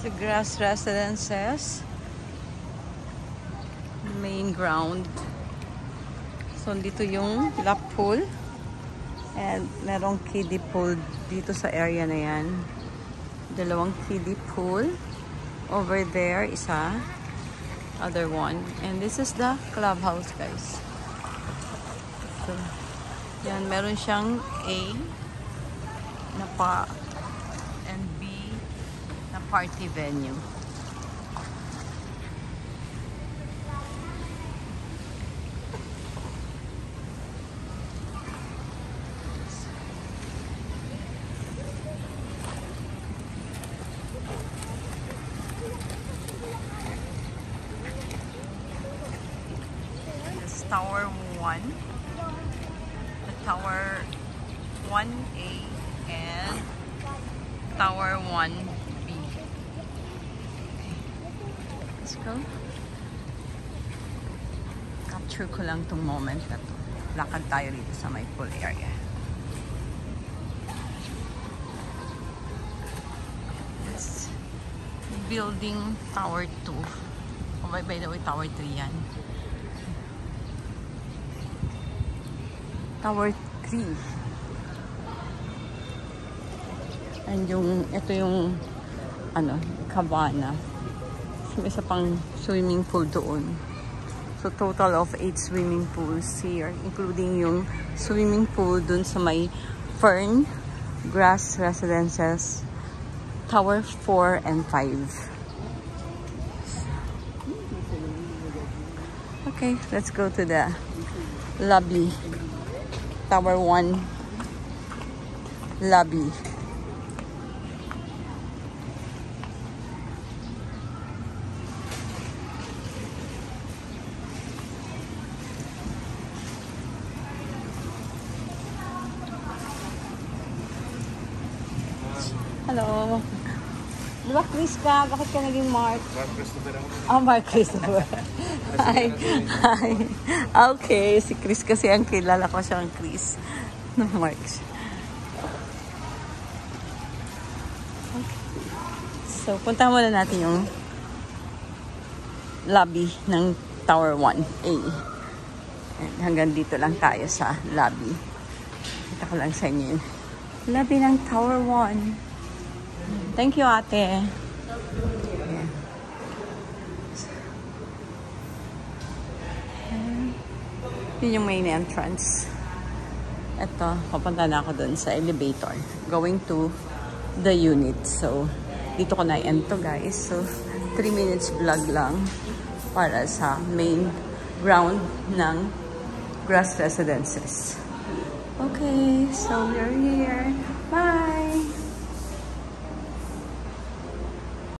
The Grass Residences. Main ground. So, dito yung lap pool. And merong kiddie pool dito sa area na yan. Dalawang kiddie pool. Over there, isa. Other one. And this is the clubhouse, guys. So, yan, meron siyang A na pa and B na party venue. This Tower 1, the Tower 1A and Tower 1B. Okay. Let's go. Capture ko lang tong moment na to. Lakad tayo dito sa may pool area. This building Tower 2. Oh, by the way, Tower 3 yan. Tower 3. And ito yung, cabana. May isa pang swimming pool doon. So, total of 8 swimming pools here, including yung swimming pool dun sa may Fern Grass Residences, Tower 4 and 5. Okay, let's go to the lobby. Tower 1 lobby. Hello. Diba Chris ka? Bakit ka naging Mark? Mark Christopher ako. Oh, Mark Christopher. Hi. Hi. Okay, si Chris kasi ang kilala ko siyang Chris. No, Mark. Okay. So, punta muna natin yung lobby ng Tower 1A. And hanggang dito lang tayo sa lobby. Kita ko lang sa inyo yun. Lobby ng Tower 1. Thank you, ate. Yeah. Yun yung main entrance. Ito, papunta na ako dun sa elevator. Going to the unit. So, dito ko na-end to, guys. So, 3 minutes vlog lang para sa main ground ng Grass Residences. Okay, so we're here. Bye!